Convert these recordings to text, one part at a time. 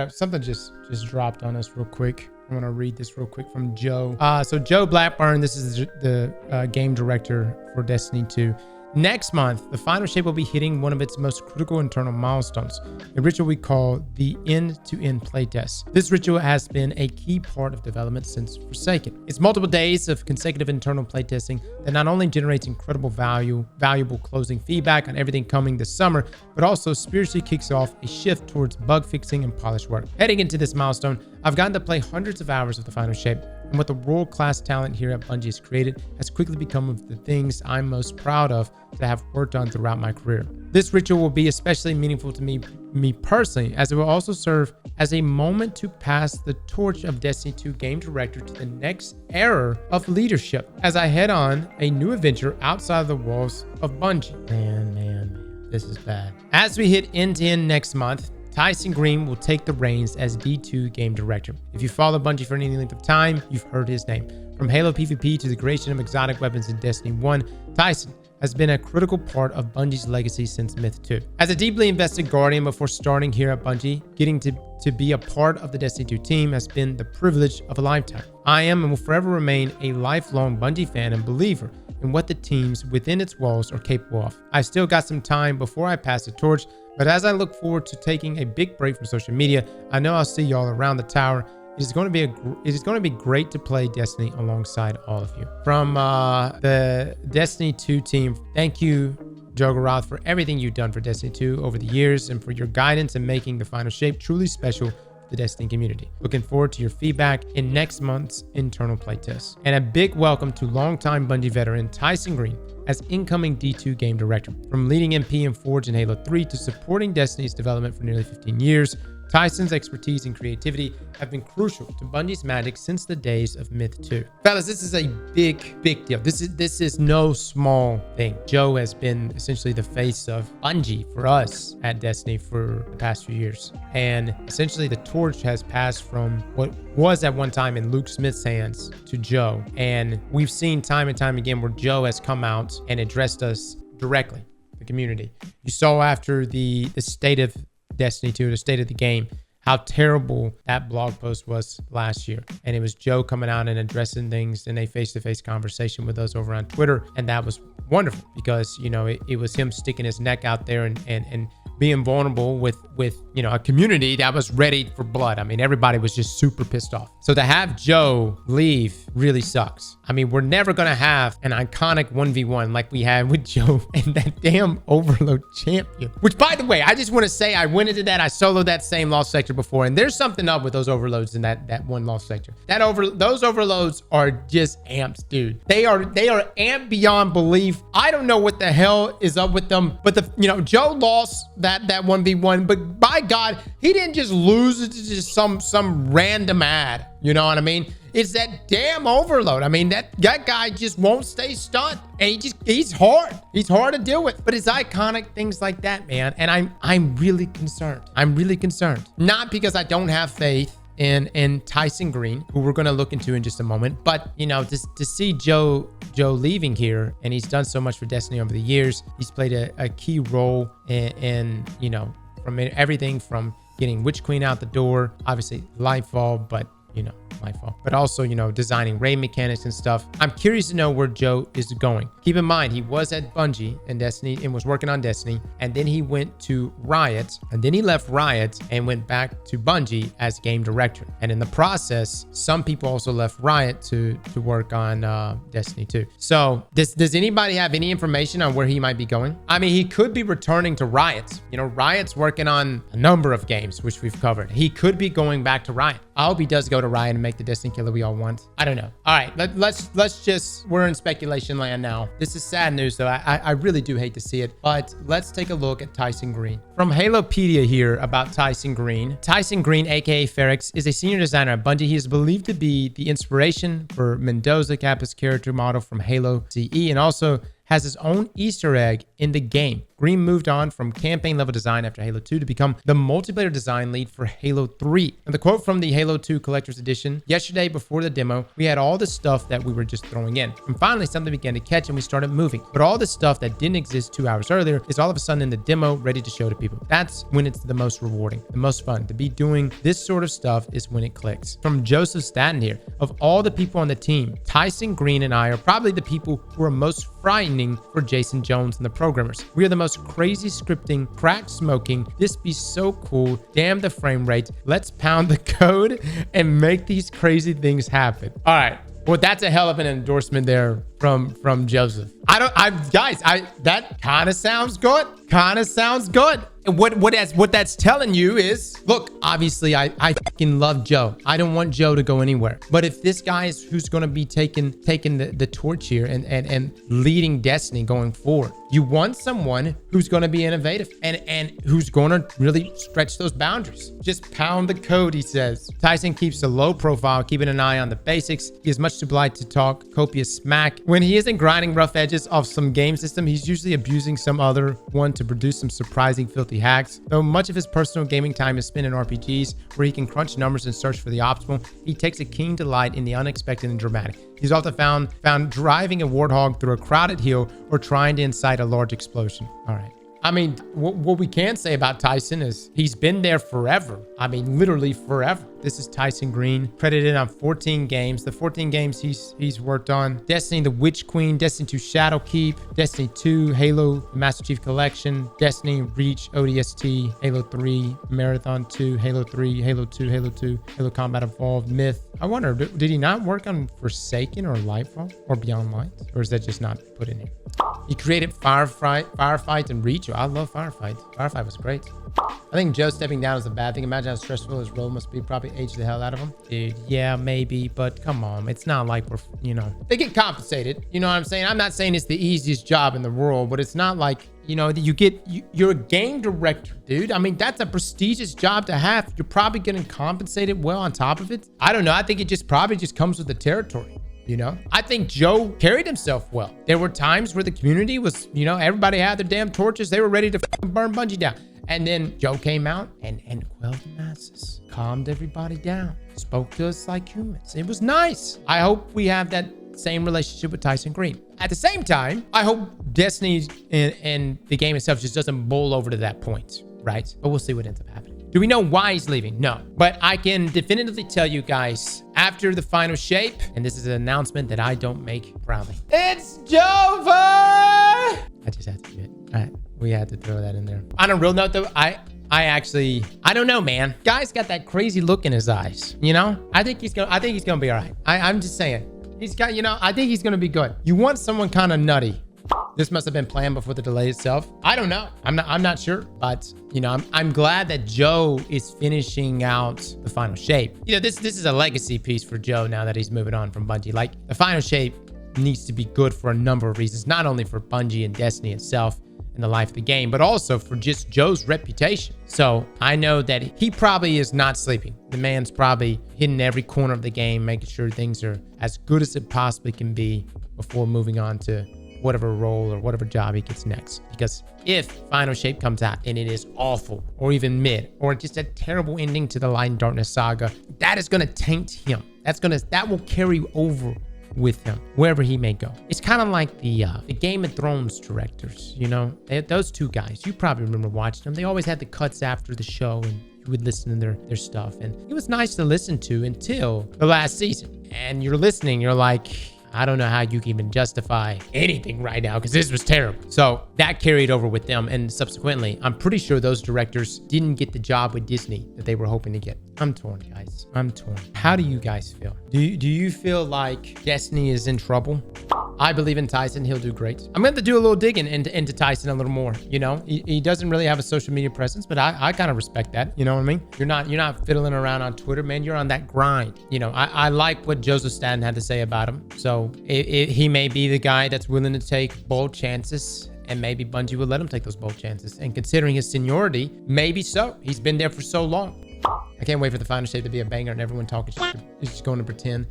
something just dropped on us real quick. I want to read this real quick from Joe. So Joe Blackburn, this is the game director for Destiny 2. Next month, the final shape will be hitting one of its most critical internal milestones, a ritual we call the end-to-end playtest. This ritual has been a key part of development since Forsaken. It's multiple days of consecutive internal playtesting that not only generates incredible valuable closing feedback on everything coming this summer, but also spiritually kicks off a shift towards bug fixing and polished work. Heading into this milestone, I've gotten to play hundreds of hours of the final shape, and what the world-class talent here at Bungie has created has quickly become one of the things I'm most proud of to have worked on throughout my career. This ritual will be especially meaningful to me personally, as it will also serve as a moment to pass the torch of Destiny 2 game director to the next era of leadership as I head on a new adventure outside of the walls of Bungie. Man, this is bad. As we hit end-to-end next month, Tyson Green will take the reins as D2 game director. If you follow Bungie for any length of time, you've heard his name. From Halo PvP to the creation of exotic weapons in Destiny 1, Tyson has been a critical part of Bungie's legacy since Myth 2. As a deeply invested Guardian before starting here at Bungie, getting to be a part of the Destiny 2 team has been the privilege of a lifetime. I am and will forever remain a lifelong Bungie fan and believer in what the teams within its walls are capable of. I still got some time before I pass the torch, but as I look forward to taking a big break from social media, I know I'll see y'all around the tower. It is going to be great to play Destiny alongside all of you. From the Destiny 2 team, thank you, Joever, for everything you've done for Destiny 2 over the years and for your guidance in making the final shape truly special for the Destiny community. Looking forward to your feedback in next month's internal playtest. And a big welcome to longtime Bungie veteran Tyson Green as incoming D2 game director. From leading MP and Forge in Halo 3 to supporting Destiny's development for nearly 15 years, Tyson's expertise and creativity have been crucial to Bungie's magic since the days of Myth 2. Fellas, this is a big deal. This is no small thing. Joe has been essentially the face of Bungie for us at Destiny for the past few years. And essentially the torch has passed from what was at one time in Luke Smith's hands to Joe. And we've seen time and time again where Joe has come out and addressed us directly, the community. You saw after the state of Destiny 2, the state of the game, how terrible that blog post was last year. And it was Joe coming out and addressing things in a face-to-face conversation with us over on Twitter. And that was wonderful because, you know, it was him sticking his neck out there and being vulnerable with you know, a community that was ready for blood. I mean, everybody was just super pissed off. So to have Joe leave really sucks. I mean, we're never going to have an iconic 1v1 like we had with Joe and that damn Overload champion. Which, by the way, I just want to say I went into that. I soloed that same lost sector before, and there's something up with those overloads in that one lost sector. Those overloads are just amps, dude. They are amped beyond belief. I don't know what the hell is up with them, but Joe lost that 1v1, but by God, he didn't just lose it to just some random ad. You know what I mean? It's that damn overload. I mean, that guy just won't stay stunned, and he's hard. He's hard to deal with. But it's iconic things like that, man. And I'm really concerned. I'm really concerned. Not because I don't have faith in Tyson Green, who we're going to look into in just a moment, but to see Joe leaving here, and he's done so much for Destiny over the years. He's played a key role in from everything from getting Witch Queen out the door, obviously Lightfall, but Lightfall, but also, designing raid mechanics and stuff. I'm curious to know where Joe is going. Keep in mind, he was at Bungie and Destiny and was working on Destiny, and then he went to Riot, and then he left Riot and went back to Bungie as game director. And in the process, some people also left Riot to work on Destiny 2. So does anybody have any information on where he might be going? I mean, he could be returning to Riot. Riot's working on a number of games, which we've covered. He could be going back to Riot. I hope he does go to Riot and make the Destiny killer we all want. I don't know. All right, we're in speculation land now. This is sad news though. I really do hate to see it, but let's take a look at Tyson Green. From Halopedia here about Tyson Green. Tyson Green, aka Ferrex, is a senior designer at Bungie. He is believed to be the inspiration for Mendoza Kappa's character model from Halo CE, and also has his own Easter egg in the game. Green moved on from campaign level design after Halo 2 to become the multiplayer design lead for Halo 3. And the quote from the Halo 2 Collector's Edition: yesterday before the demo, we had all the stuff that we were just throwing in. And finally something began to catch and we started moving. But all the stuff that didn't exist 2 hours earlier is all of a sudden in the demo, ready to show to people. That's when it's the most rewarding, the most fun. To be doing this sort of stuff is when it clicks. From Joseph Staten here: of all the people on the team, Tyson Green and I are probably the people who are most frightening for Jason Jones and the programmers. We are the most crazy scripting, crack smoking, this be so cool, damn the frame rate, let's pound the code and make these crazy things happen. All right. Well, that's a hell of an endorsement there from Joseph. That kind of sounds good. And what that's telling you is, look, obviously I fucking love Joe. I don't want Joe to go anywhere. But if this guy is who's going to be taking the torch here and leading Destiny going forward, you want someone who's going to be innovative and who's going to really stretch those boundaries. Just pound the code, he says. Tyson keeps a low profile, keeping an eye on the basics. He is much too polite to talk copious smack. When he isn't grinding rough edges off some game system, he's usually abusing some other one to produce some surprising filthy hacks. Though much of his personal gaming time is spent in RPGs where he can crunch numbers and search for the optimal, he takes a keen delight in the unexpected and dramatic. He's often found driving a warthog through a crowded hill or trying to incite a large explosion. All right. I mean, what we can say about Tyson is he's been there forever. I mean, literally forever. This is Tyson Green, credited on 14 games. The 14 games he's worked on: Destiny, The Witch Queen, Destiny 2 Shadowkeep, Destiny 2, Halo, Master Chief Collection, Destiny, Reach, ODST, Halo 3, Marathon 2, Halo 3, Halo 2, Halo 2, Halo Combat Evolved, Myth. I wonder, did he not work on Forsaken or Lightfall or Beyond Light? Or is that just not put in here? He created Firefight and Reach. I love Firefight. Firefight was great. I think Joe stepping down is a bad thing. Imagine how stressful his role must be. Probably aged the hell out of him. Dude, yeah, maybe, but come on. It's not like we're, they get compensated. You know what I'm saying? I'm not saying it's the easiest job in the world, but it's not like, you're a game director, dude. I mean, that's a prestigious job to have. You're probably getting compensated well on top of it. I don't know. I think it probably just comes with the territory. I think Joe carried himself well. There were times where the community was, everybody had their damn torches. They were ready to burn Bungie down. And then Joe came out and quelled the masses, calmed everybody down, spoke to us like humans. It was nice. I hope we have that same relationship with Tyson Green. At the same time, I hope Destiny and the game itself just doesn't bowl over to that point, right? But we'll see what ends up happening. Do we know why he's leaving? No. But I can definitively tell you guys, after the final shape, and this is an announcement that I don't make proudly, it's Joever! I just had to do it. All right. We had to throw that in there. On a real note, though, I don't know, man. Guy's got that crazy look in his eyes. I think he's gonna be all right. I'm just saying. I think he's gonna be good. You want someone kind of nutty. This must have been planned before the delay itself. I don't know. I'm not sure, but I'm glad that Joe is finishing out the final shape. This is a legacy piece for Joe now that he's moving on from Bungie. Like, the final shape needs to be good for a number of reasons, not only for Bungie and Destiny itself and the life of the game, but also for just Joe's reputation. So I know that he probably is not sleeping. The man's probably hitting every corner of the game, making sure things are as good as it possibly can be before moving on to whatever role or whatever job he gets next. Because if Final Shape comes out and it is awful or even mid or just a terrible ending to the Light and Darkness saga, that is going to taint him. That will carry over with him wherever he may go. It's kind of like the Game of Thrones directors, those two guys. You probably remember watching them. They always had the cuts after the show and you would listen to their stuff. And it was nice to listen to until the last season. And you're listening, you're like, I don't know how you can even justify anything right now because this was terrible. So that carried over with them. And subsequently, I'm pretty sure those directors didn't get the job with Disney that they were hoping to get. I'm torn, guys. I'm torn. How do you guys feel? Do you feel like Destiny is in trouble? I believe in Tyson. He'll do great. I'm going to do a little digging into Tyson a little more. He doesn't really have a social media presence, but I kind of respect that. You know what I mean? You're not fiddling around on Twitter, man. You're on that grind. I like what Joseph Staten had to say about him. So he may be the guy that's willing to take bold chances, and maybe Bungie will let him take those bold chances. And considering his seniority, maybe so. He's been there for so long. I can't wait for the final shape to be a banger and everyone talking shit is just going to pretend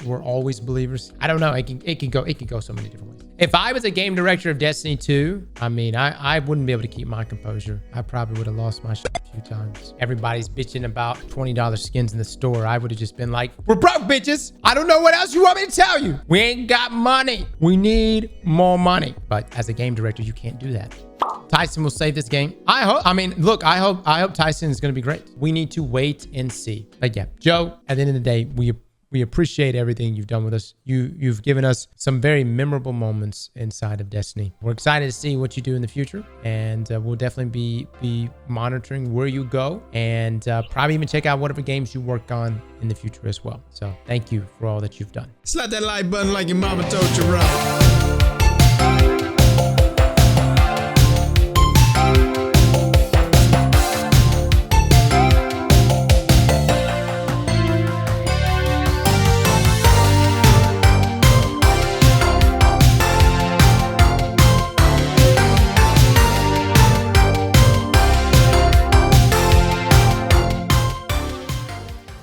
were always believers. I don't know. It can go so many different ways. If I was a game director of Destiny 2, I mean, I wouldn't be able to keep my composure. I probably would have lost my shit a few times. Everybody's bitching about $20 skins in the store. I would have just been like, we're broke, bitches. I don't know what else you want me to tell you. We ain't got money. We need more money. But as a game director, you can't do that. Tyson will save this game. I hope. I mean, look, I hope Tyson is going to be great. We need to wait and see. But yeah, Joe, at the end of the day, we appreciate everything you've done with us. You've given us some very memorable moments inside of Destiny. We're excited to see what you do in the future, and we'll definitely be monitoring where you go, and probably even check out whatever games you work on in the future as well. So thank you for all that you've done. Slap that like button like your mama told you right.